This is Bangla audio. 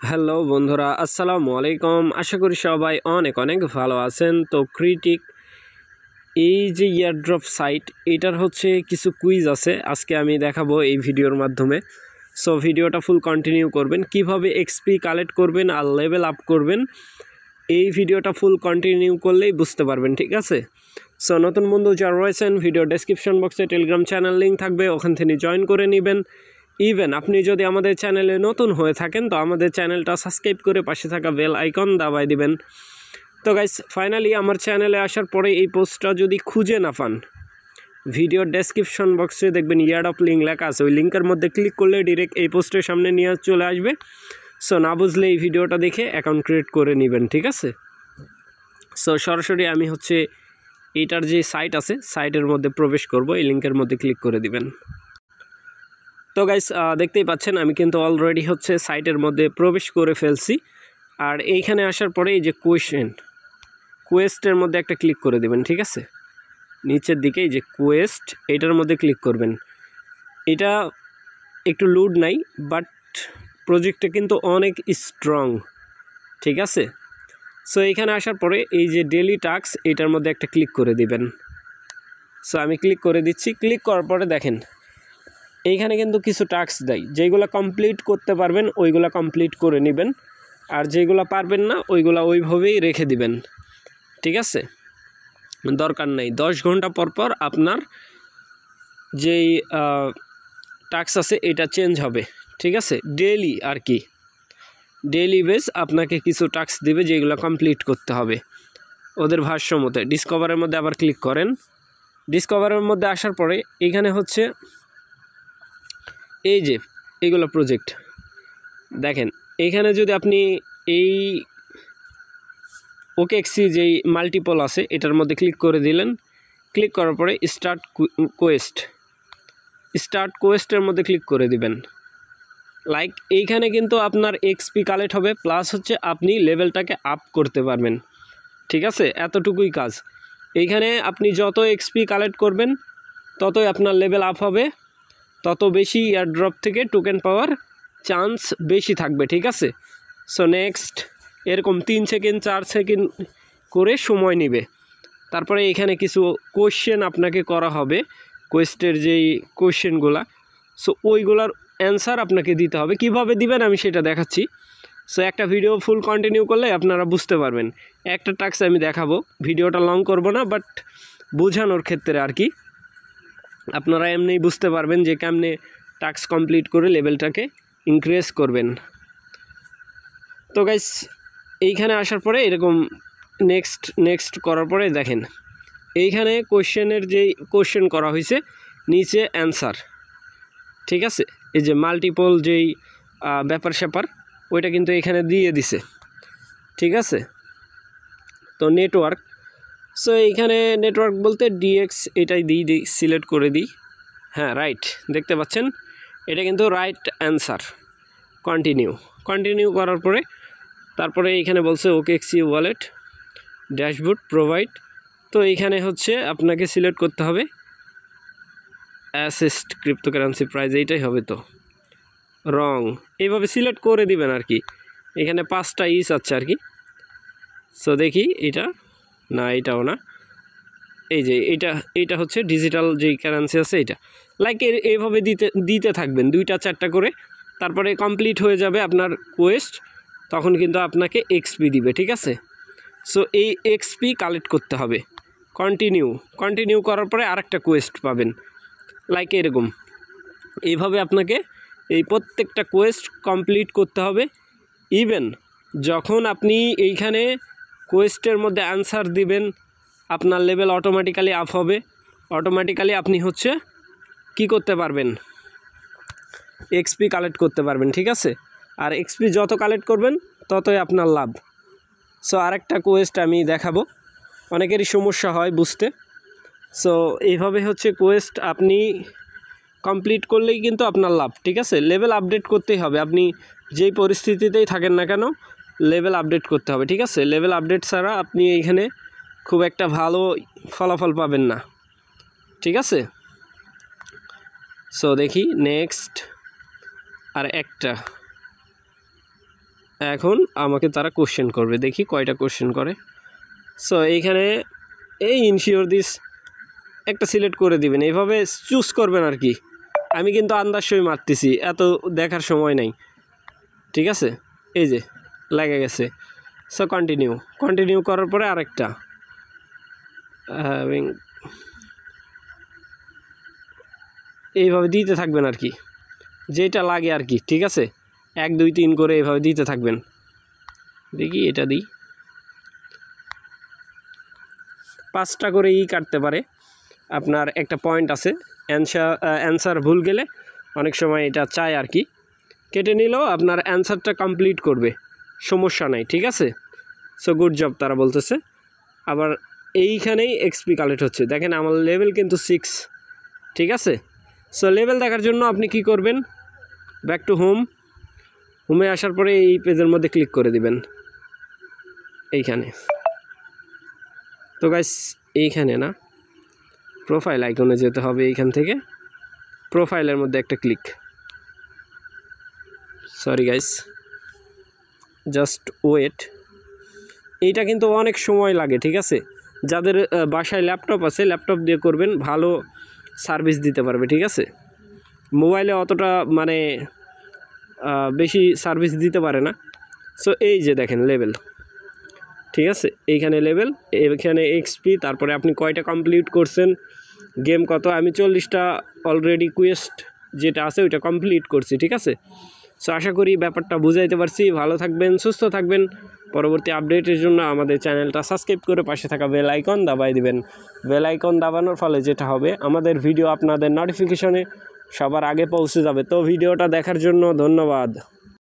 হ্যালো বন্ধুরা, আসসালামু আলাইকুম। আশা করি সবাই অনেক অনেক ভালো আছেন। তো ক্রিটিক এই যে ইয়ারড্রপ সাইট, এটার হচ্ছে কিছু কুইজ আছে, আজকে আমি দেখাবো এই ভিডিওর মাধ্যমে। সো ভিডিওটা ফুল কন্টিনিউ করবেন, কিভাবে এক্সপি কালেক্ট করবেন আর লেভেল আপ করবেন। এই ভিডিওটা ফুল কন্টিনিউ করলেই বুঝতে পারবেন, ঠিক আছে? সো নতুন বন্ধু যারা রয়েছেন, ভিডিও ডেসক্রিপশন বক্সে টেলিগ্রাম চ্যানেল লিঙ্ক থাকবে, ওখান থেকে জয়েন করে নেবেন। ইভেন আপনি যদি আমাদের চ্যানেলে নতুন হয়ে থাকেন তো আমাদের চ্যানেলটা সাবস্ক্রাইব করে পাশে থাকা বেল আইকন দাবায় দিবেন। তো গাইস, ফাইনালি আমার চ্যানেলে আসার পরে এই পোস্টটা যদি খুঁজে না পান, ভিডিও ডেসক্রিপশন বক্সে দেখবেন ইয়ারড্রপ লিঙ্ক লেখা আছে, ওই লিঙ্কের মধ্যে ক্লিক করলে ডিরেক্ট এই পোস্টের সামনে নিয়ে চলে আসবে। সো না বুঝলে এই ভিডিওটা দেখে অ্যাকাউন্ট ক্রিয়েট করে নেবেন, ঠিক আছে? সো সরাসরি আমি হচ্ছে এটার যে সাইট আছে, সাইটের মধ্যে প্রবেশ করব, এই লিঙ্কের মধ্যে ক্লিক করে দিবেন। তো গাইস, দেখতেই পাচ্ছেন আমি কিন্তু অলরেডি হচ্ছে সাইটের মধ্যে প্রবেশ করে ফেলছি। আর এইখানে আসার পরে এই যে কোয়েস্টের মধ্যে একটা ক্লিক করে দেবেন, ঠিক আছে? নিচের দিকে এই যে কোয়েস্ট, এটার মধ্যে ক্লিক করবেন। এটা একটু লোড নাই, বাট প্রজেক্টটা কিন্তু অনেক স্ট্রং, ঠিক আছে? সো এইখানে আসার পরে এই যে ডেলি টাস্ক, এটার মধ্যে একটা ক্লিক করে দিবেন। সো আমি ক্লিক করে দিচ্ছি। ক্লিক করার পরে দেখেন এইখানে কিন্তু কিছু টাস্ক দেয়, যেগুলো কমপ্লিট করতে পারবেন ওইগুলো কমপ্লিট করে নেবেন, আর যেগুলো পারবেন না ওইগুলো ওইভাবেই রেখে দিবেন, ঠিক আছে? দরকার নেই 10 ঘন্টা পর পর আপনার যেই টাস্ক আছে এটা চেঞ্জ হবে, ঠিক আছে? ডেইলি আর কি, ডেইলি বেস আপনাকে কিছু টাস্ক দিবে যেগুলো কমপ্লিট করতে হবে ওদের ভাষ্য মতে। ডিসকভারের মধ্যে আবার ক্লিক করেন। ডিসকভারের মধ্যে আসার পরে এখানে হচ্ছে এই যে এইগুলো প্রজেক্ট দেখেন, এইখানে যদি আপনি এই ওকেএক্সি যেই মাল্টিপল আছে এটার মধ্যে ক্লিক করে দিলেন। ক্লিক করার পরে স্টার্ট কোয়েস্টের মধ্যে ক্লিক করে দিবেন। লাইক এইখানে কিন্তু আপনার এক্সপি কালেক্ট হবে, প্লাস হচ্ছে আপনি লেভেলটাকে আপ করতে পারবেন, ঠিক আছে? এতটুকুই কাজ। এইখানে আপনি যত এক্সপি কালেক্ট করবেন ততই আপনার লেভেল আপ হবে, তত বেশি এয়ারড্রপ থেকে টোকেন পাওয়ার চান্স বেশি থাকবে, ঠিক আছে? সো নেক্সট, এরকম 3 সেকেন্ড 4 সেকেন্ড করে সময় নেবে। তারপরে এখানে কিছু কোশ্চেন আপনাকে করা হবে, কোয়েস্টের যেই কোশ্চেনগুলা, সো ওইগুলার অ্যান্সার আপনাকে দিতে হবে। কিভাবে দিবেন আমি সেটা দেখাচ্ছি। সো একটা ভিডিও ফুল কন্টিনিউ করলে আপনারা বুঝতে পারবেন। একটা টাস্ক আমি দেখাবো, ভিডিওটা লং করব না, বাট বোঝানোর ক্ষেত্রে আর কি, আপনারা এমনিই বুঝতে পারবেন যে কেমনে টাস্ক কমপ্লিট করে লেভেলটাকে ইনক্রিজ করবেন। তো গাইস, এইখানে আসার পরে এরকম নেক্সট করার পরে দেখেন এইখানে কোশ্চেনের যেই কোশ্চেন করা হয়েছে, নিচে অ্যান্সার, ঠিক আছে? এই যে মাল্টিপল যেই ব্যাপার স্যাপার ওইটা কিন্তু এখানে দিয়ে দিছে, ঠিক আছে? তো নেটওয়ার্ক, সো এইখানে নেটওয়ার্ক বলতে ডিএক্স এটাই দিই সিলেক্ট করে দিই। হ্যাঁ, রাইট, দেখতে পাচ্ছেন এটা কিন্তু রাইট অ্যান্সার। কন্টিনিউ করার পরে তারপরে এইখানে বলছে ওকেএক্সি ওয়ালেট ড্যাশবোর্ড প্রোভাইড। তো এইখানে হচ্ছে আপনাকে সিলেক্ট করতে হবে অ্যাসেস্ট ক্রিপ্টোকারেন্সি প্রাইস, এইটাই হবে। তো রং, এইভাবে সিলেক্ট করে দিবেন আর কি। এখানে 5টা ইস আছে আর কি। সো দেখি এটা না, এটাও না, এই যে এইটা হচ্ছে ডিজিটাল যেই কারেন্সি আছে এটা। লাইক এইভাবে দিতে থাকবেন 2টা 4টা করে, তারপরে কমপ্লিট হয়ে যাবে আপনার কোয়েস্ট, তখন কিন্তু আপনাকে এক্সপি দিবে, ঠিক আছে? সো এই এক্সপি কালেক্ট করতে হবে। কন্টিনিউ করার পরে আরেকটা কোয়েস্ট পাবেন, লাইক এরকম। এইভাবে আপনাকে এই প্রত্যেকটা কোয়েস্ট কমপ্লিট করতে হবে। ইভেন যখন আপনি এইখানে কোয়েস্টের মধ্যে অ্যান্সার দিবেন, আপনার লেভেল অটোমেটিক্যালি আপ হবে। অটোমেটিক্যালি আপনি হচ্ছে কি করতে পারবেন, এক্সপি কালেক্ট করতে পারবেন, ঠিক আছে? আর এক্সপি যত কালেক্ট করবেন ততই আপনার লাভ। সো আরেকটা কোয়েস্ট আমি দেখাবো, অনেকেরই সমস্যা হয় বুঝতে। সো এইভাবে হচ্ছে কোয়েস্ট আপনি কমপ্লিট করলেই কিন্তু আপনার লাভ, ঠিক আছে? লেভেল আপডেট করতেই হবে, আপনি যেই পরিস্থিতিতেই থাকেন না কেন লেভেল আপডেট করতে হবে, ঠিক আছে? লেভেল আপডেট ছাড়া আপনি এইখানে খুব একটা ভালো ফলাফল পাবেন না, ঠিক আছে? সো দেখি নেক্সট আর একটা, এখন আমাকে তারা কোশ্চেন করবে, দেখি কয়টা কোশ্চেন করে। সো এইখানে এই ইনশিওর দিস একটা সিলেক্ট করে দিবেন, এইভাবে চুজ করবেন আর কি। আমি কিন্তু আন্দাজই মারতেছি, এত দেখার সময় নাই, ঠিক আছে। এই যে লেগে গেছে। সো কন্টিনিউ করার পরে আরেকটা এইভাবে দিতে থাকবেন আর কি, যেটা লাগে আর কি, ঠিক আছে। 1 2 3 করে এইভাবে দিতে থাকবেন। দেখি এটা দিই, 5টা করে কাটতে পারে। আপনার একটা পয়েন্ট আছে, অ্যান্সার ভুল গেলে অনেক সময় এটা চায় আর কি, কেটে নিলেও আপনার অ্যান্সারটা কমপ্লিট করবে, সমস্যা নাই, ঠিক আছে। সো গুড জব তারা বলতেছে। আবার এইখানেই এক্সপি কালেক্ট হচ্ছে, দেখেন আমার লেভেল কিন্তু 6, ঠিক আছে। সো লেভেল দেখার জন্য আপনি কি করবেন, ব্যাক টু হোমে আসার পরে এই পেজের মধ্যে ক্লিক করে দিবেন এইখানে। তো গাইস এইখানে না, প্রোফাইল আইকনে যেতে হবে, এইখান থেকে প্রোফাইলের মধ্যে একটা click. Sorry guys, just wait. এইটা কিন্তু অনেক সময় লাগে, ঠিক আছে। যাদের বাসায় ল্যাপটপ আছে, ল্যাপটপ দিয়ে করবেন, ভালো সার্ভিস দিতে পারবে, ঠিক আছে। মোবাইলে অতটা মানে বেশি সার্ভিস দিতে পারে না। সো এই যে দেখেন লেভেল, ঠিক আছে, এইখানে লেভেল, এইখানে এক্সপি, তারপরে আপনি কয়টা কমপ্লিট করছেন, গেম কত। আমি 40টা অলরেডি কুয়েস্ট যেটা আছে ওইটা কমপ্লিট করছি, ঠিক আছে। সো আশা করি ব্যাপারটা বুঝাইতে পারছি। ভালো থাকবেন, সুস্থ থাকবেন। পরবর্তী আপডেটের জন্য আমাদের চ্যানেলটা সাবস্ক্রাইব করে পাশে থাকা বেল আইকন দাবাই দিবেন। বেল আইকন দাবানোর ফলে যেটা হবে, আমাদের ভিডিও আপনাদের নোটিফিকেশনে সবার আগে পৌঁছে যাবে। তো ভিডিওটা দেখার জন্য ধন্যবাদ।